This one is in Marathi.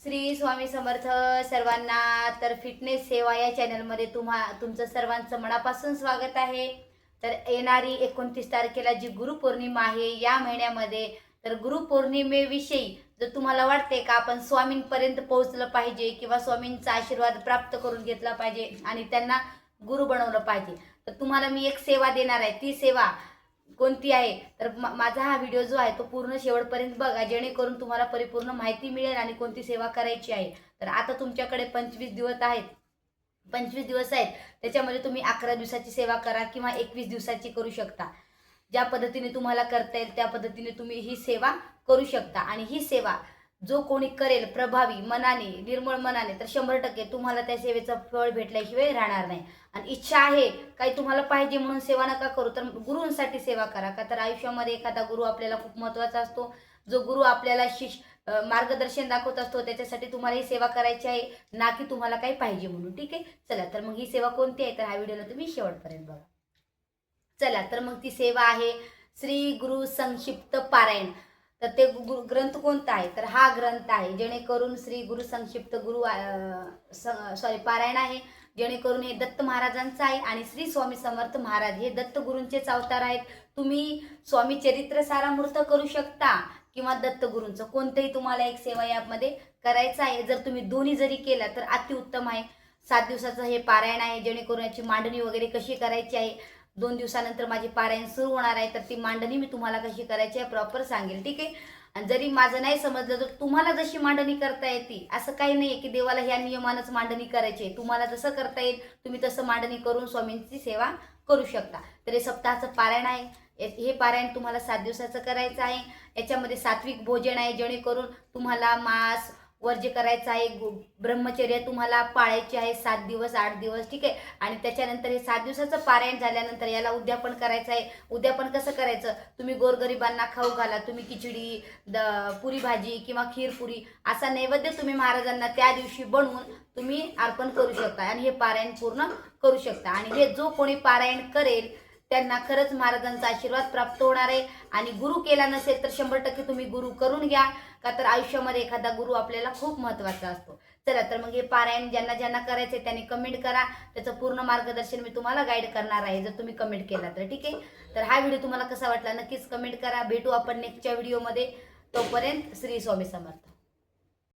श्री स्वामी समर्थ सर्वांना। तर फिटनेस सेवा या चॅनलमध्ये तुमचं सर्वांचं मनापासून स्वागत आहे। तर येणारी 29 तारखेला जी गुरुपौर्णिमा आहे या महिन्यामध्ये, तर गुरुपौर्णिमेविषयी जर तुम्हाला वाटते का आपण स्वामींपर्यंत पोहोचलं पाहिजे किंवा स्वामींचा आशीर्वाद प्राप्त करून घेतला पाहिजे आणि त्यांना गुरु बनवलं पाहिजे, तर तुम्हाला मी एक सेवा देणार आहे। ती सेवा कोणती आहे, तर माझा हा व्हिडिओ जो आहे तो पूर्ण शेवटपर्यंत बघा, जेणेकरून तुम्हाला परिपूर्ण माहिती मिळेल आणि कोणती सेवा करायची आहे। तर आता तुमच्याकडे 25 दिवस आहेत, त्याच्यामध्ये तुम्ही 11 दिवसाची सेवा करा किंवा 21 दिवसाची करू शकता। ज्या पद्धतीने तुम्हाला करता येईल त्या पद्धतीने तुम्ही ही सेवा करू शकता। आणि ही सेवा जो कोणी करेल प्रभावी मनाने, निर्मळ मनाने, तर 100% तुम्हाला त्या सेवेचं फळ भेटल्याशिवाय राहणार नाही। आणि इच्छा आहे काही तुम्हाला पाहिजे म्हणून सेवा नका करू, तर गुरूंसाठी सेवा करा। का तर आयुष्यामध्ये एखादा गुरु आपल्याला खूप महत्त्वाचा असतो। जो गुरु आपल्याला मार्गदर्शन दाखवत असतो, त्याच्यासाठी तुम्हाला ही सेवा करायची आहे, ना की तुम्हाला काही पाहिजे म्हणून। ठीक आहे, चला तर मग ही सेवा कोणती आहे, तर हा व्हिडिओला तुम्ही शेवटपर्यंत बघा। चला तर मग ती सेवा आहे श्री गुरु संक्षिप्त पारायण। तर ते ग्रंथ कोणता आहे, तर हा ग्रंथ आहे, जेणेकरून श्री गुरु संक्षिप्त पारायण आहे, जेणेकरून हे दत्त महाराजांचं आहे। आणि श्री स्वामी समर्थ महाराज हे दत्त गुरूंचेच अवतार आहेत। तुम्ही स्वामी चरित्र सारामृत करू शकता किंवा दत्त गुरूंचं कोणतंही तुम्हाला एक सेवा यामध्ये करायचं आहे। जर तुम्ही दोन्ही जरी केला तर अतिउत्तम आहे। 7 दिवसाचं हे पारायण आहे, जेणेकरून याची मांडणी वगैरे कशी करायची आहे, 2 दिवसानंतर माझी पारायण सुरू होणार आहे, तर ती मांडणी मी तुम्हाला कशी करायची आहे प्रॉपर सांगेल। ठीक आहे, आणि जरी माझं नाही समजलं तर तुम्हाला जशी मांडणी करता येते, असं काही नाही की देवाला ह्या नियमानच मांडणी करायची आहे। तुम्हाला जसं करता येईल तुम्ही तसं मांडणी करून स्वामींची सेवा करू शकता। तर हे सप्ताहाचं पारायण आहे। हे पारायण तुम्हाला 7 दिवसाचं करायचं आहे। याच्यामध्ये सात्विक भोजन आहे, जेणेकरून तुम्हाला मांस वर्ज्य करायचं आहे। ब्रह्मचर्य तुम्हाला पाळायची आहे 7 दिवस 8 दिवस। ठीक आहे, आणि त्याच्यानंतर हे 7 दिवसाचं पारायण झाल्यानंतर याला उद्यापन करायचं आहे। उद्यापन कसं करायचं, तुम्ही गोरगरिबांना खाऊ घाला, तुम्ही खिचडी, पुरी भाजी किंवा खीर पुरी असा नैवेद्य तुम्ही महाराजांना त्या दिवशी बनवून तुम्ही अर्पण करू शकता आणि हे पारायण पूर्ण करू शकता। आणि हे जो कोणी पारायण करेल त्यांना खरंच महाराजांचा आशीर्वाद प्राप्त होणार आहे। आणि गुरु केला नसेल तर 100% तुम्ही गुरु करून घ्या, का तर आयुष्यामध्ये एखादा गुरु आपल्याला खूप महत्त्वाचा असतो। चला तर मग हे पारायण ज्यांना ज्यांना करायचे त्यांनी कमेंट करा, त्याचं पूर्ण मार्गदर्शन मी तुम्हाला गाईड करणार आहे जर तुम्ही कमेंट केला तर। ठीक आहे, तर हा व्हिडिओ तुम्हाला कसा वाटला नक्कीच कमेंट करा। भेटू आपण नेक्स्टच्या व्हिडिओमध्ये, तोपर्यंत श्री स्वामी समर्थ।